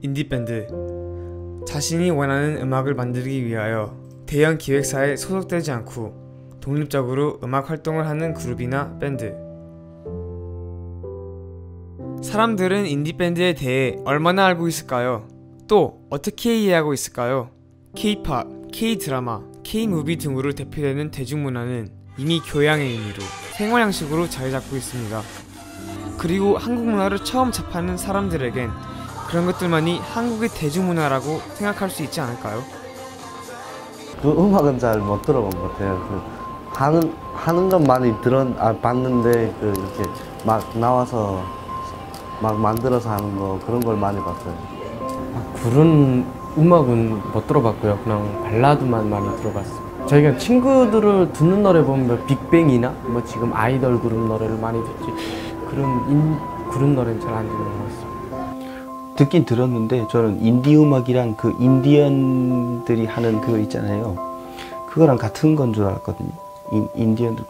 인디밴드. 자신이 원하는 음악을 만들기 위하여 대형 기획사에 소속되지 않고 독립적으로 음악 활동을 하는 그룹이나 밴드. 사람들은 인디밴드에 대해 얼마나 알고 있을까요? 또 어떻게 이해하고 있을까요? K-팝, K-드라마, K-무비 등으로 대표되는 대중문화는 이미 교양의 의미로 생활 양식으로 자리 잡고 있습니다. 그리고 한국 문화를 처음 접하는 사람들에겐 그런 것들만이 한국의 대중문화라고 생각할 수 있지 않을까요? 그 음악은 잘 못 들어본 것 같아요. 하는 건 많이 봤는데 이렇게 막 나와서 막 만들어서 하는 거 그런 걸 많이 봤어요. 그런 음악은 못 들어봤고요. 그냥 발라드만 많이 들어봤어요. 저희가 친구들을 듣는 노래 보면 빅뱅이나 뭐 지금 아이돌 그룹 노래를 많이 듣지 그런 노래는 잘 안 듣는 것 같습니다. 듣긴 들었는데 저는 인디 음악이랑 그 인디언들이 하는 그거 있잖아요. 그거랑 같은 건 줄 알았거든요. 인디언들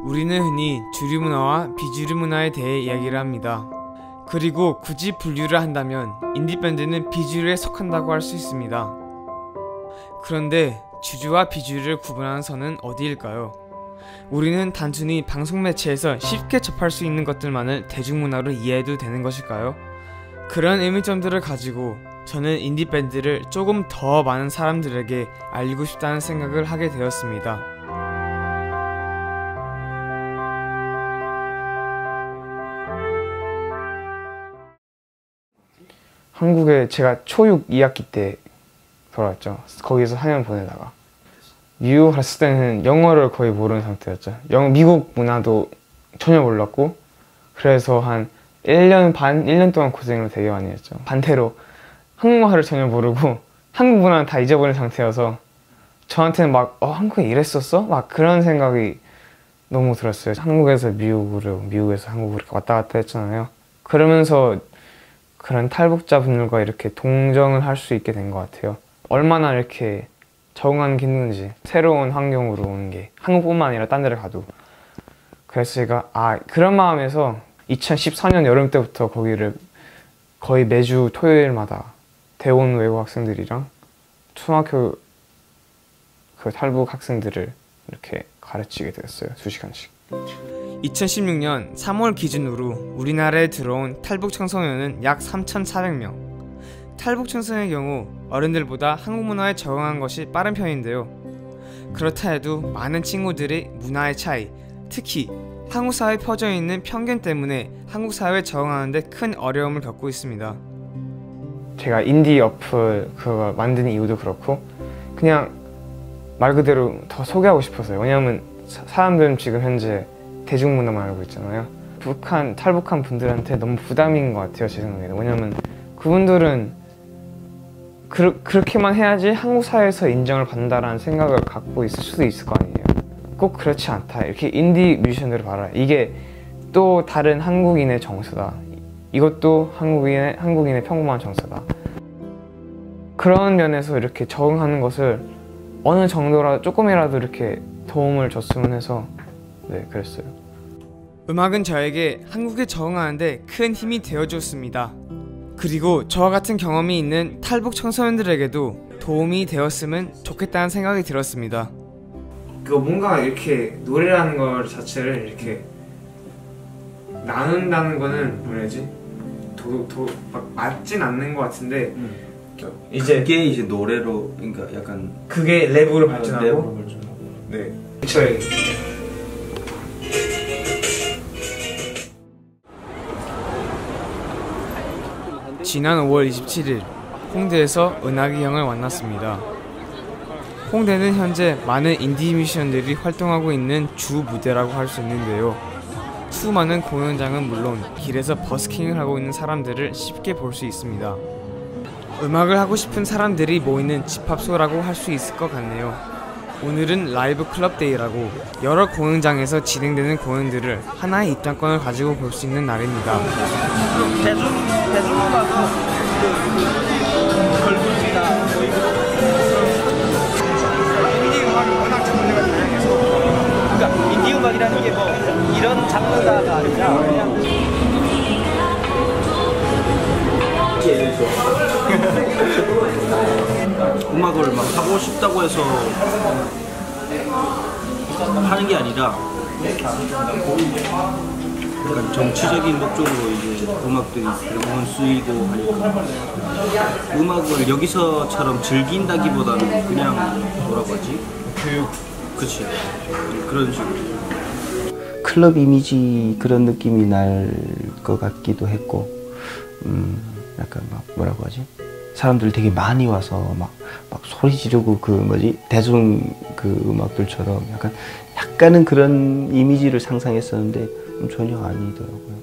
우리는 흔히 주류 문화와 비주류 문화에 대해 이야기를 합니다. 그리고 굳이 분류를 한다면 인디밴드는 비주류에 속한다고 할 수 있습니다. 그런데 주류와 비주류를 구분하는 선은 어디일까요? 우리는 단순히 방송 매체에서 쉽게 접할 수 있는 것들만을 대중문화로 이해해도 되는 것일까요? 그런 의미점들을 가지고 저는 인디밴드를 조금 더 많은 사람들에게 알리고 싶다는 생각을 하게 되었습니다. 한국에 제가 초6 2학기 때 돌아왔죠. 거기서 4년 보내다가 미국 갔을 때는 영어를 거의 모르는 상태였죠. 미국 문화도 전혀 몰랐고, 그래서 한 1년 반, 1년 동안 고생을 되게 많이 했죠. 반대로 한국말을 전혀 모르고 한국 문화는 다 잊어버린 상태여서 저한테는 막 한국에 이랬었어? 막 그런 생각이 너무 들었어요. 한국에서 미국으로, 미국에서 한국으로 왔다 갔다 했잖아요. 그러면서 그런 탈북자분들과 이렇게 동정을 할 수 있게 된 것 같아요. 얼마나 이렇게 적응하는 게 힘든지, 새로운 환경으로 오는 게 한국뿐만 아니라 딴 데를 가도. 그래서 제가 그런 마음에서 2014년 여름 때부터 거기를 거의 매주 토요일마다 대원 외국 학생들이랑 초등학교 그 탈북 학생들을 이렇게 가르치게 되었어요. 2시간씩. 2016년 3월 기준으로 우리나라에 들어온 탈북 청소년은 약 3,400명. 탈북 청소년의 경우 어른들보다 한국 문화에 적응한 것이 빠른 편인데요. 그렇다 해도 많은 친구들의 문화의 차이, 특히 한국 사회에 퍼져 있는 편견 때문에 한국 사회에 적응하는 데 큰 어려움을 겪고 있습니다. 제가 인디 어플 그거 만드는 이유도 그렇고 그냥 말 그대로 더 소개하고 싶어서요. 왜냐면 사람들은 지금 현재 대중문화만 알고 있잖아요. 탈북한 분들한테 너무 부담인 것 같아요, 제 생각에는. 왜냐면 그분들은 그렇게만 해야지 한국 사회에서 인정을 받는다라는 생각을 갖고 있을 수도 있을 거 아니에요. 꼭 그렇지 않다. 이렇게 인디 뮤지션들을 봐라. 이게 또 다른 한국인의 정서다. 이것도 한국인의 평범한 정서다. 그런 면에서 이렇게 적응하는 것을 어느 정도라도 조금이라도 이렇게 도움을 줬으면 해서 그랬어요. 음악은 저에게 한국에 적응하는데 큰 힘이 되어줬습니다. 그리고 저와 같은 경험이 있는 탈북 청소년들에게도 도움이 되었으면 좋겠다는 생각이 들었습니다. 뭔가 이렇게 노래라는 것 자체를 이렇게 나눈다는 거는 뭐라지? 막 맞진 않는 것 같은데 그게 이제 노래로, 그러니까 약간 그게 랩으로 발전하고 네. 저희 지난 5월 27일 홍대에서 은하기 형을 만났습니다. 홍대는 현재 많은 인디 뮤지션들이 활동하고 있는 주 무대라고 할 수 있는데요. 수많은 공연장은 물론 길에서 버스킹을 하고 있는 사람들을 쉽게 볼 수 있습니다. 음악을 하고 싶은 사람들이 모이는 집합소라고 할 수 있을 것 같네요. 오늘은 라이브 클럽 데이라고 여러 공연장에서 진행되는 공연들을 하나의 입장권을 가지고 볼 수 있는 날입니다. 대중음악은 걸그룹이나 인디 음악이 워낙 장르가 다양해서 그러니까 인디 음악이라는 게 뭐 이런 장르가 아니라 그냥 싶다고 해서 하는 게 아니라 약간 정치적인 목적으로 이제 음악들이 대부분 쓰이고 하니까 음악을 여기서처럼 즐긴다기보다는 그냥 뭐라고 하지? 교육. 그치. 그런 식으로. 클럽 이미지 그런 느낌이 날 것 같기도 했고, 약간 막 뭐라고 하지? 사람들 되게 많이 와서 막 소리 지르고 그 뭐지? 대중 그 음악들처럼 약간은 그런 이미지를 상상했었는데 전혀 아니더라고요.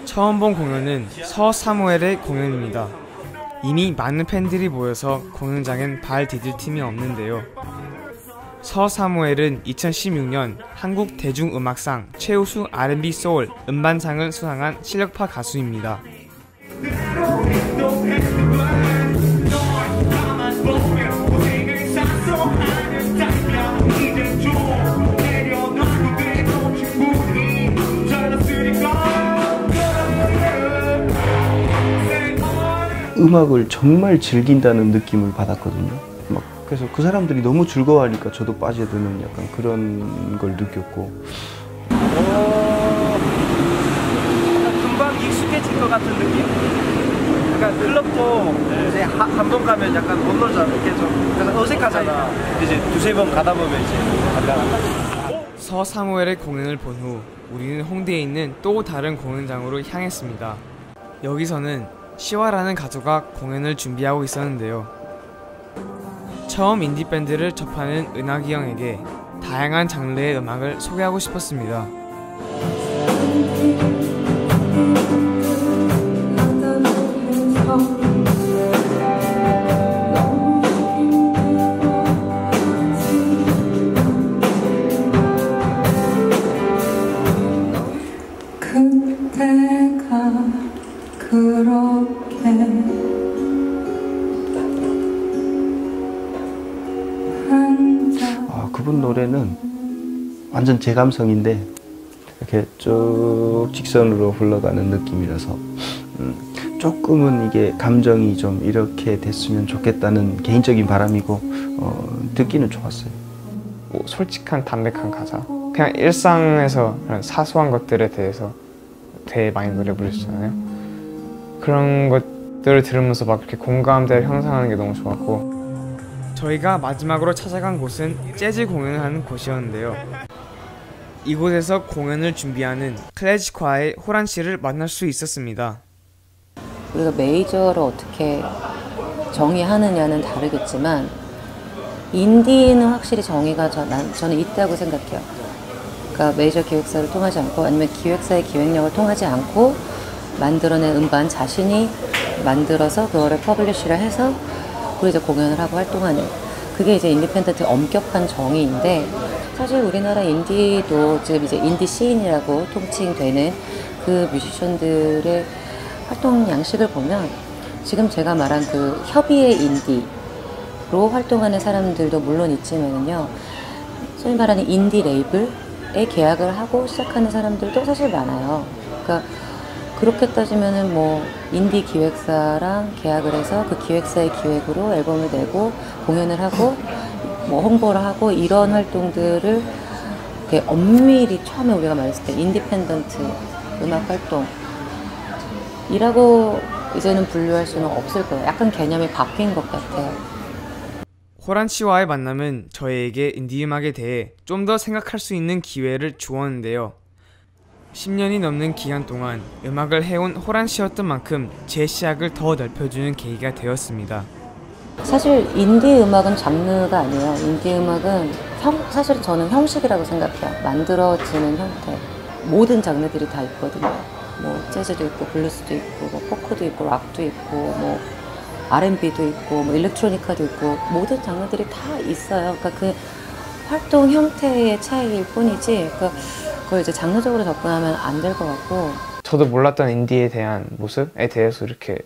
처음 본 공연은 서사무엘의 공연입니다. 이미 많은 팬들이 모여서 공연장엔 발 디딜 틈이 없는데요. 서사무엘은 2016년 한국 대중음악상 최우수 R&B 소울 음반상을 수상한 실력파 가수입니다. 음악을 정말 즐긴다는 느낌을 받았거든요. 그래서 그 사람들이 너무 즐거워하니까 저도 빠져드는 약간 그런 걸 느꼈고. 금방 익숙해진 것 같은 느낌? 약간 클럽도 이제 한 번 가면 약간 못 놀잖아. 이렇게 좀 약간 어색하잖아. 이제 두세 번 가다 보면 이제 약간. 서사무엘의 공연을 본 후 우리는 홍대에 있는 또 다른 공연장으로 향했습니다. 여기서는 시와라는 가수가 공연을 준비하고 있었는데요. 처음 인디밴드를 접하는 은하기 형에게 다양한 장르의 음악을 소개하고 싶었습니다. 그때가 그렇게 그분 노래는 완전 제 감성인데 이렇게 쭉 직선으로 흘러가는 느낌이라서 조금은 이게 감정이 좀 이렇게 됐으면 좋겠다는 개인적인 바람이고 듣기는 좋았어요. 뭐 솔직한 담백한 가사, 그냥 일상에서 그런 사소한 것들에 대해서 되게 많이 노래 부르셨잖아요. 그런 것들을 들으면서 막 이렇게 공감대를 형성하는 게 너무 좋았고, 저희가 마지막으로 찾아간 곳은 재즈 공연을 하는 곳이었는데요. 이곳에서 공연을 준비하는 클래식화의 호란 씨를 만날 수 있었습니다. 우리가 메이저를 어떻게 정의하느냐는 다르겠지만 인디는 확실히 정의가 저는 있다고 생각해요. 그러니까 메이저 기획사를 통하지 않고 아니면 기획사의 기획력을 통하지 않고 만들어낸 음반 자신이 만들어서 그거를 퍼블리시를 해서 그리고 이제 공연을 하고 활동하는, 그게 이제 인디펜던트의 엄격한 정의인데, 사실 우리나라 인디도 지금 이제 인디 시인이라고 통칭되는 그 뮤지션들의 활동 양식을 보면 지금 제가 말한 그 협의의 인디로 활동하는 사람들도 물론 있지만요, 소위 말하는 인디 레이블에 계약을 하고 시작하는 사람들도 사실 많아요. 그러니까 그렇게 따지면은 뭐 인디 기획사랑 계약을 해서 그 기획사의 기획으로 앨범을 내고 공연을 하고 뭐 홍보를 하고 이런 활동들을 되게 엄밀히 처음에 우리가 말했을 때 인디펜던트 음악 활동이라고 이제는 분류할 수는 없을 거예요. 약간 개념이 바뀐 것 같아요. 호란 씨와의 만남은 저희에게 인디 음악에 대해 좀 더 생각할 수 있는 기회를 주었는데요. 10년이 넘는 기간 동안 음악을 해온 호란 씨였던 만큼 제 시야를 더 넓혀주는 계기가 되었습니다. 사실 인디 음악은 장르가 아니에요. 인디 음악은 사실 저는 형식이라고 생각해요. 만들어지는 형태. 모든 장르들이 다 있거든요. 뭐 재즈도 있고 블루스도 있고 뭐 포크도 있고 락도 있고 뭐 R&B도 있고 뭐 일렉트로니카도 있고 모든 장르들이 다 있어요. 그러니까 그 활동 형태의 차이일 뿐이지 그걸 이제 장르적으로 접근하면 안 될 것 같고. 저도 몰랐던 인디에 대한 모습에 대해서 이렇게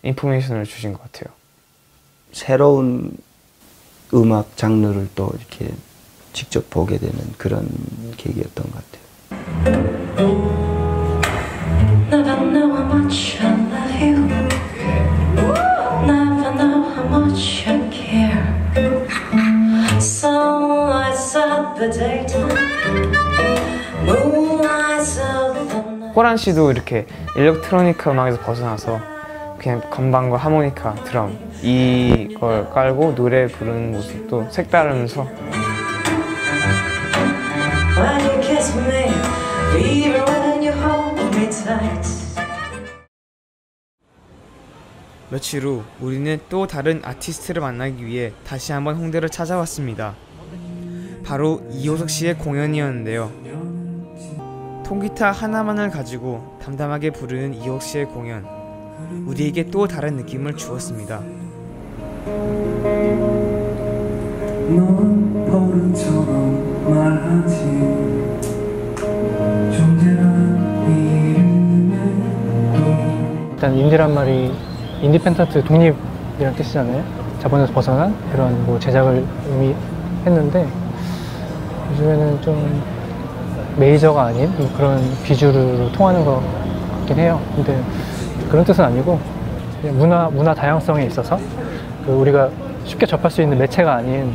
인포메이션을 주신 것 같아요. 새로운 음악 장르를 또 이렇게 직접 보게 되는 그런 계기였던 것 같아요. Never know how much I love you. Never know how much I care. 호란 씨도 이렇게 일렉트로니카 음악에서 벗어나서 그냥 건반과 하모니카, 드럼 이걸 깔고 노래 부르는 모습도 색다르면서 며칠 후 우리는 또 다른 아티스트를 만나기 위해 다시 한번 홍대를 찾아왔습니다. 바로 이호석 씨의 공연이었는데요. 통기타 하나만을 가지고 담담하게 부르는 이호석 씨의 공연, 우리에게 또 다른 느낌을 주었습니다. 넌 버릇처럼 말하지 존재란 이름에 일단 인디란 말이 인디펜던트 독립이라는 뜻이잖아요. 자본에서 벗어난 그런 뭐 제작을 의미했는데 요즘에는 좀 메이저가 아닌 그런 비주류로 통하는 것 같긴 해요. 근데 그런 뜻은 아니고 문화 다양성에 있어서 우리가 쉽게 접할 수 있는 매체가 아닌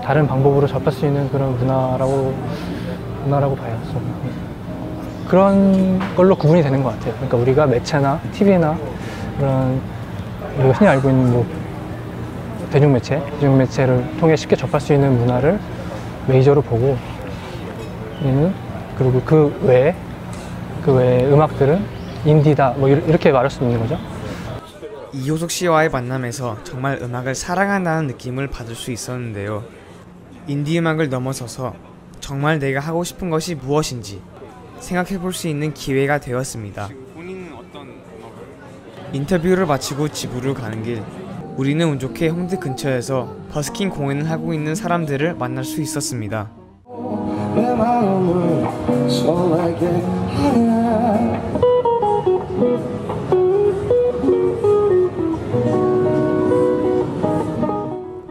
다른 방법으로 접할 수 있는 그런 문화라고 봐요. 그런 걸로 구분이 되는 것 같아요. 그러니까 우리가 매체나 TV나 그런 우리가 흔히 알고 있는 뭐 대중매체를 통해 쉽게 접할 수 있는 문화를 메이저로 보고 그리고 그 외에 음악들은 인디다 뭐 이렇게 말할 수 있는 거죠. 이호석 씨와의 만남에서 정말 음악을 사랑한다는 느낌을 받을 수 있었는데요. 인디 음악을 넘어서서 정말 내가 하고 싶은 것이 무엇인지 생각해 볼 수 있는 기회가 되었습니다. 인터뷰를 마치고 집으로 가는 길, 우리는 운 좋게 홍대 근처에서 버스킹 공연을 하고 있는 사람들을 만날 수 있었습니다. 내 마음을 설레게 하네.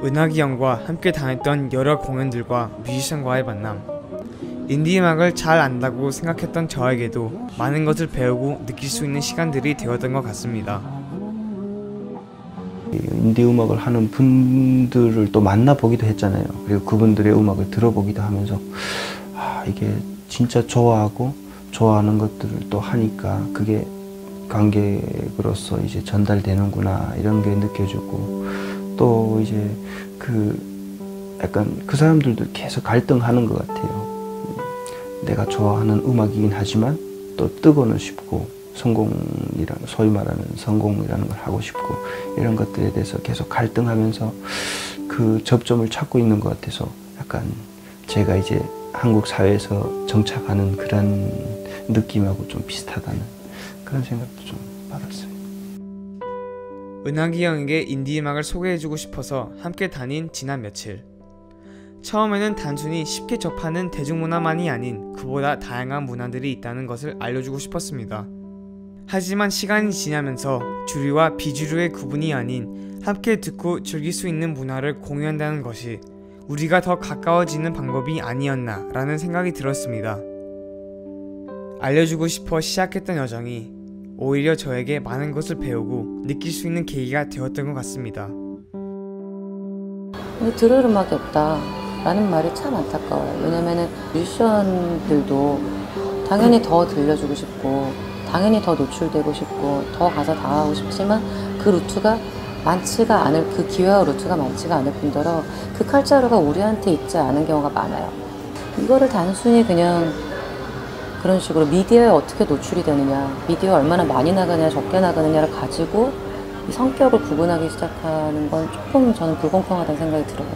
은하기 형과 함께 다녔던 여러 공연들과 뮤지션과의 만남, 인디 음악을 잘 안다고 생각했던 저에게도 많은 것을 배우고 느낄 수 있는 시간들이 되었던 것 같습니다. 인디 음악을 하는 분들을 또 만나보기도 했잖아요. 그리고 그분들의 음악을 들어보기도 하면서 이게 진짜 좋아하고 좋아하는 것들을 또 하니까 그게 관객으로서 이제 전달되는구나 이런 게 느껴지고, 또 이제 약간 그 사람들도 계속 갈등하는 것 같아요. 내가 좋아하는 음악이긴 하지만 또 뜨고는 싶고, 소위 말하는 성공이라는 걸 하고 싶고, 이런 것들에 대해서 계속 갈등하면서 그 접점을 찾고 있는 것 같아서 약간 제가 이제 한국 사회에서 정착하는 그런 느낌하고 좀 비슷하다는 그런 생각도 좀 받았어요. 은하기 형에게 인디 음악을 소개해주고 싶어서 함께 다닌 지난 며칠. 처음에는 단순히 쉽게 접하는 대중문화만이 아닌 그보다 다양한 문화들이 있다는 것을 알려주고 싶었습니다. 하지만 시간이 지나면서 주류와 비주류의 구분이 아닌 함께 듣고 즐길 수 있는 문화를 공유한다는 것이 우리가 더 가까워지는 방법이 아니었나 라는 생각이 들었습니다. 알려주고 싶어 시작했던 여정이 오히려 저에게 많은 것을 배우고 느낄 수 있는 계기가 되었던 것 같습니다. 근데 들을 음악이 없다 라는 말이 참 안타까워요. 왜냐면은 뮤지션들도 당연히 더 들려주고 싶고 당연히 더 노출되고 싶고 더 가서 다가가고 싶지만 그 루트가 많지가 않을, 그 기회와 루트가 많지가 않을 뿐더러 그 칼자루가 우리한테 있지 않은 경우가 많아요. 이거를 단순히 그냥 그런 식으로 미디어에 어떻게 노출이 되느냐, 미디어가 얼마나 많이 나가느냐 적게 나가느냐를 가지고 이 성격을 구분하기 시작하는 건 조금 저는 불공평하다는 생각이 들어요.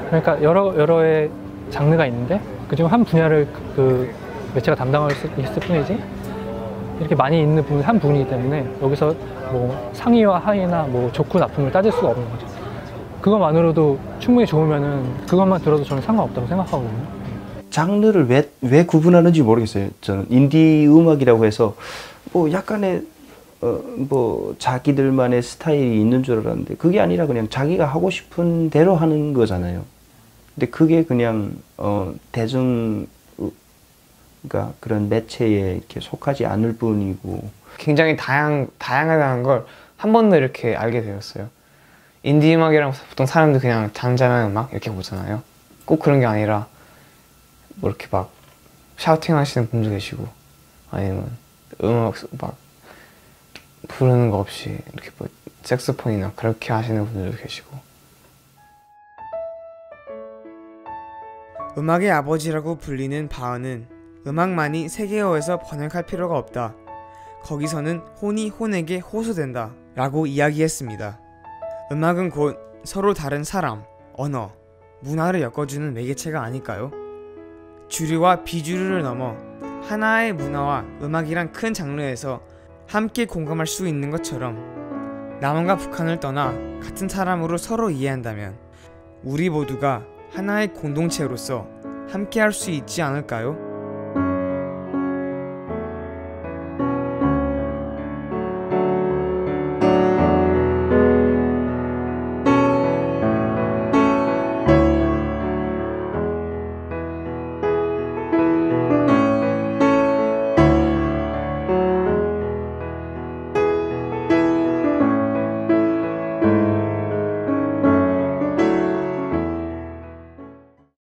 그러니까 여러의 장르가 있는데 그중 한 분야를 그 매체가 담당할 수 있을 뿐이지 이렇게 많이 있는 부분이 한 부분이기 때문에 여기서 뭐 상위와 하위나 뭐 좋고 나쁨을 따질 수가 없는 거죠. 그것만으로도 충분히 좋으면은 그것만 들어도 저는 상관없다고 생각하거든요. 장르를 왜 구분하는지 모르겠어요. 저는 인디 음악이라고 해서 뭐 약간의 뭐 자기들만의 스타일이 있는 줄 알았는데 그게 아니라 그냥 자기가 하고 싶은 대로 하는 거잖아요. 근데 그게 그냥 그러니까 그런 매체에 이렇게 속하지 않을 뿐이고, 굉장히 다양하다는 걸 한 번 더 이렇게 알게 되었어요. 인디 음악이랑 보통 사람들 그냥 잔잔한 음악 이렇게 보잖아요. 꼭 그런 게 아니라 뭐 이렇게 막 샤우팅 하시는 분도 계시고, 아니면 음악 막 부르는 거 없이 이렇게 뭐 색소폰이나 그렇게 하시는 분들도 계시고. 음악의 아버지라고 불리는 바흐는 음악만이 세계어에서 번역할 필요가 없다. 거기서는 혼이 혼에게 호소된다 라고 이야기했습니다. 음악은 곧 서로 다른 사람, 언어, 문화를 엮어주는 매개체가 아닐까요? 주류와 비주류를 넘어 하나의 문화와 음악이란 큰 장르에서 함께 공감할 수 있는 것처럼 남한과 북한을 떠나 같은 사람으로 서로 이해한다면 우리 모두가 하나의 공동체로서 함께 할 수 있지 않을까요?